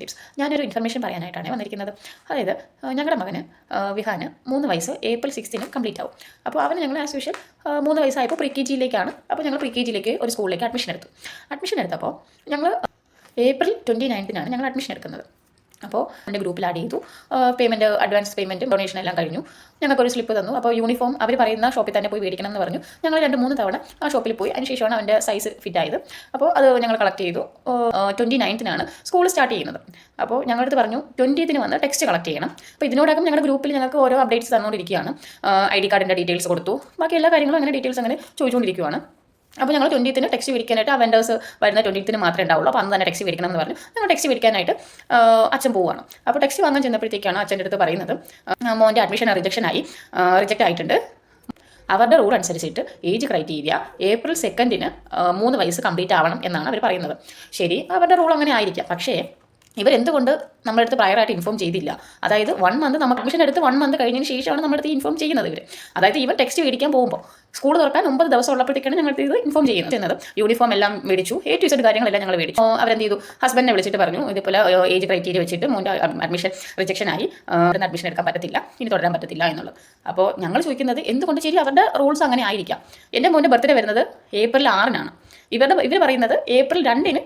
Tips. ഞാനൊരു information പറയാനായിട്ടാണ് വന്നിരിക്കുന്നത്. അതായത് ഞങ്ങളുടെ മകന് വിഹാന് 3 വയസ്സ് ഏപ്രിൽ 6 കംപ്ലീറ്റ് ആവും. അപ്പോൾ അവന് ഞങ്ങൾ ആസ് യൂഷ്വൽ 3 വയസ്സായപ്പോൾ പ്രീ കെ ജിയിലേക്കാണ്. അപ്പോൾ ഞങ്ങൾ പ്രീ കെ ജിയിലേക്ക് ഒരു സ്കൂളിലേക്ക് അഡ്മിഷൻ എടുത്തപ്പോൾ ഞങ്ങൾ ഏപ്രിൽ 29 ഞങ്ങൾ അഡ്മിഷൻ എടുക്കുന്നത്. അപ്പോൾ എൻ്റെ ഗ്രൂപ്പിൽ ആഡ് ചെയ്തു. പേയ്മെൻറ്റ്, അഡ്വാൻസ് പേയ്മെൻറ്റും ഡൊണേഷൻ എല്ലാം കഴിഞ്ഞു. ഞങ്ങൾക്കൊരു സ്ലിപ്പ് തന്നു. അപ്പോൾ യൂണിഫോം അവർ പറയുന്ന ഷോപ്പിൽ തന്നെ പോയി മേടിക്കണം എന്ന് പറഞ്ഞു. ഞങ്ങൾ 2-3 തവണ ആ ഷോപ്പിൽ പോയി. അതിനുശേഷമാണ് അവൻ്റെ സൈസ് ഫിറ്റ് ആയത്. അപ്പോൾ അത് ഞങ്ങൾ കളക്ട് ചെയ്തു. 29 സ്കൂൾ സ്റ്റാർട്ട് ചെയ്യുന്നത്. അപ്പോൾ ഞങ്ങളടുത്ത് പറഞ്ഞു 20 വന്ന് ടെക്സ്റ്റ് കളക്ട് ചെയ്യണം. അപ്പോൾ ഇതിനോടകം ഞങ്ങളുടെ ഗ്രൂപ്പിൽ ഞങ്ങൾക്ക് ഓരോ അപ്ഡേറ്റ്സ് തന്നുകൊണ്ടിരിക്കുകയാണ്. ID കാർഡിൻ്റെ ഡീറ്റെയിൽസ് കൊടുത്തു. ബാക്കി എല്ലാ കാര്യങ്ങളും അങ്ങനെ ഡീറ്റെയിൽസ് അങ്ങനെ ചോദിച്ചുകൊണ്ടിരിക്കുകയാണ്. അപ്പോൾ ഞങ്ങൾ 20 ടെക്സ്റ്റ് മേടിക്കാനായിട്ട് ആ വെൻഡേഴ്സ് വരുന്ന 20 മാത്രമേ ഉണ്ടാവുള്ളൂ. അപ്പോൾ അന്ന് തന്നെ ടെക്സ്റ്റ് മേടിക്കണം എന്ന് പറഞ്ഞു. ഞങ്ങൾ ടെക്സ്റ്റ് മേടിക്കാനായിട്ട് അച്ഛൻ പോവുകയാണ്. അപ്പോൾ ടെക്സ്റ്റ് വാങ്ങാൻ ചെന്നപ്പോഴത്തേക്കാണ് അച്ഛൻ്റെ അടുത്ത് പറയുന്നത് മോൻ്റെ അഡ്മിഷൻ റിജക്റ്റ് ആയിട്ടുണ്ട്. അവരുടെ റൂൾ അനുസരിച്ചിട്ട് ഏജ് ക്രൈറ്റീരിയ ഏപ്രിൽ 2 3 വയസ്സ് കംപ്ലീറ്റ് ആവണം എന്നാണ് അവർ പറയുന്നത്. ശരി, അവരുടെ റൂൾ അങ്ങനെ ആയിരിക്കാം. പക്ഷേ ഇവരെന്തുകൊണ്ട് നമ്മുടെ അടുത്ത് പ്രയറായിട്ട് ഇൻഫോം ചെയ്തില്ല? അതായത് 1 മന്ത് നമുക്ക് അഡ്മിഷൻ എടുത്ത് 1 മന്ത് കഴിഞ്ഞതിന് ശേഷമാണ് നമ്മുടെ അടുത്ത് ഇൻഫോം ചെയ്യുന്നത് ഇവർ. അതായത് ഇവൻ ടെക്സ്റ്റ് മേടിക്കാൻ പോകുമ്പോൾ സ്കൂൾ തുറക്കാൻ 9 ദിവസം ഉള്ളപ്പോഴത്തേക്കാണ് ഞങ്ങൾക്ക് ഇത് ഇൻഫോം ചെയ്യുന്നത്. യൂണിഫോം എല്ലാം മേടിച്ചു, A to Z കാര്യങ്ങളെല്ലാം ഞങ്ങൾ മേടിച്ചു. അവരെന്ത് ചെയ്തു, ഹസ്ബൻഡിനെ വിളിച്ചിട്ട് പറഞ്ഞു ഇതുപോലെ ഏജ് ക്രൈറ്റീരിയ വെച്ചിട്ട് മോൻ്റെ അഡ്മിഷൻ റിജക്ഷൻ ആയി, അഡ്മിഷൻ എടുക്കാൻ പറ്റത്തില്ല, ഇനി തുടരാൻ പറ്റത്തില്ല എന്നുള്ളത്. അപ്പോൾ ഞങ്ങൾ ചോദിക്കുന്നത് എന്തുകൊണ്ട്? ശരി, അവരുടെ റൂൾസ് അങ്ങനെ ആയിരിക്കാം. എൻ്റെ മോൻ്റെ ബർത്ത്ഡേ വരുന്നത് ഏപ്രിൽ 6 ഇവർ പറയുന്നത് ഏപ്രിൽ 2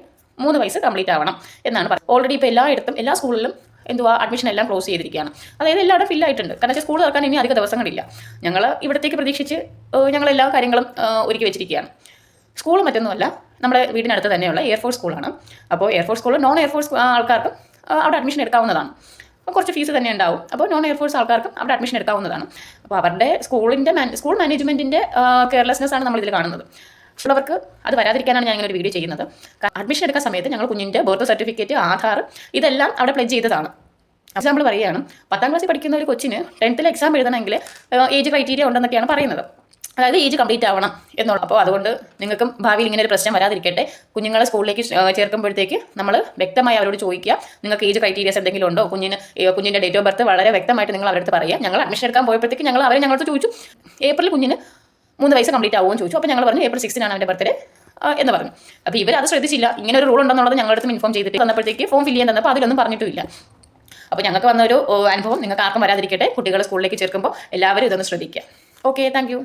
3 വയസ്സ് കംപ്ലീറ്റ് ആവണം എന്നാണ് പറയുന്നത്. ഓൾറെഡി ഇപ്പോൾ എല്ലായിടത്തും എല്ലാ സ്കൂളിലും അഡ്മിഷൻ എല്ലാം ക്ലോസ് ചെയ്തിരിക്കുകയാണ്. അതായത് എല്ലാവരും ഫില്ലായിട്ടുണ്ട്. കാരണം വെച്ചാൽ സ്കൂൾ തുറക്കാൻ ഇനി അധിക ദിവസങ്ങളില്ല. ഞങ്ങൾ ഇവിടത്തേക്ക് പ്രതീക്ഷിച്ച് ഞങ്ങൾ എല്ലാ കാര്യങ്ങളും ഒരുക്കി വെച്ചിരിക്കുകയാണ്. സ്കൂൾ മറ്റൊന്നുമല്ല, നമ്മുടെ വീടിനടുത്ത് തന്നെയുള്ള എയർഫോഴ്സ് സ്കൂളാണ്. അപ്പോൾ എയർഫോഴ്സ് സ്കൂൾ നോൺ എയർഫോഴ്സ് ആൾക്കാർക്കും അവിടെ അഡ്മിഷൻ എടുക്കാവുന്നതാണ്. കുറച്ച് ഫീസ് തന്നെ ഉണ്ടാവും. അപ്പോൾ നോൺ എയർഫോഴ്സ് ആൾക്കാർക്കും അവിടെ അഡ്മിഷൻ എടുക്കാവുന്നതാണ്. അപ്പോൾ അവരുടെ സ്കൂൾ മാനേജ്മെൻറ്റിൻ്റെ കെയർലെസ്നെസ് ആണ് നമ്മളിതിൽ കാണുന്നത്. ഉള്ളവർക്ക് അത് വരാതിരിക്കാനാണ് ഞാൻ ഇങ്ങനെ ഒരു വീഡിയോ ചെയ്യുന്നത്. അഡ്മിഷൻ എടുക്കുന്ന സമയത്ത് ഞങ്ങൾ കുഞ്ഞിൻ്റെ ബർത്ത് സർട്ടിഫിക്കറ്റ്, ആധാർ ഇതെല്ലാം അവിടെ പ്ലെഡ്ജ് ചെയ്തതാണ്. എക്സാമ്പിൾ പറയുകയാണ്, 10ാം ക്ലാസ്സിൽ പഠിക്കുന്ന ഒരു കൊച്ചിന് 10th എക്സാം എഴുതണമെങ്കിൽ ഏജ് ക്രൈറ്റീരിയ ഉണ്ടെന്നൊക്കെയാണ് പറയുന്നത്. അതായത് ഏജ് കംപ്ലീറ്റ് ആവണം എന്നുള്ളത്. അപ്പോൾ അതുകൊണ്ട് നിങ്ങൾക്കും ഭാവിയിൽ ഇങ്ങനെ ഒരു പ്രശ്നം വരാതിരിക്കട്ടെ. കുഞ്ഞുങ്ങളെ സ്കൂളിലേക്ക് ചേർക്കുമ്പോഴത്തേക്ക് നമ്മൾ വ്യക്തമായി അവരോട് ചോദിക്കുക, നിങ്ങൾക്ക് ഏജ് ക്രൈറ്റീരിയസ് എന്തെങ്കിലും ഉണ്ടോ, കുഞ്ഞിൻ്റെ ഡേറ്റ് ഓഫ് ബർത്ത് വളരെ വ്യക്തമായിട്ട് നിങ്ങൾ അവരുടെ അടുത്ത് പറയുക. ഞങ്ങൾ അഡ്മിഷൻ എടുക്കാൻ പോയപ്പോഴത്തേക്ക് ഞങ്ങളടുത്ത് ചോദിച്ചു ഏപ്രിൽ കുഞ്ഞിന് 3 വയസ്സ് കംപ്ലീറ്റ് ആവുമെന്ന് ചോദിച്ചു. അപ്പോൾ ഞങ്ങൾ പറഞ്ഞു ഏപ്രിൽ 6 അവൻ്റെ ബർത്ത്ഡേ എന്ന് പറഞ്ഞു. അപ്പോൾ ഇവർ അത് ശ്രദ്ധിച്ചില്ല. ഇങ്ങനെ ഒരു റൂൾ ഉണ്ടെന്നുള്ളത് ഞങ്ങളുടെ അടുത്ത് ഇൻഫോം ചെയ്തിട്ട് വന്നപ്പോഴത്തേക്ക് ഫോം ഫില്ല് ചെയ്യാൻ തന്നപ്പോൾ അതിലൊന്നും പറഞ്ഞിട്ടില്ല. അപ്പോൾ ഞങ്ങൾക്ക് വന്നൊരു അനുഭവം നിങ്ങൾക്ക് ആർക്കും വരാതിരിക്കട്ടെ. കുട്ടികളെ സ്കൂളിലേക്ക് ചേർക്കുമ്പോൾ എല്ലാവരും ഇതൊന്ന് ശ്രദ്ധിക്കുക. Okay, thank you.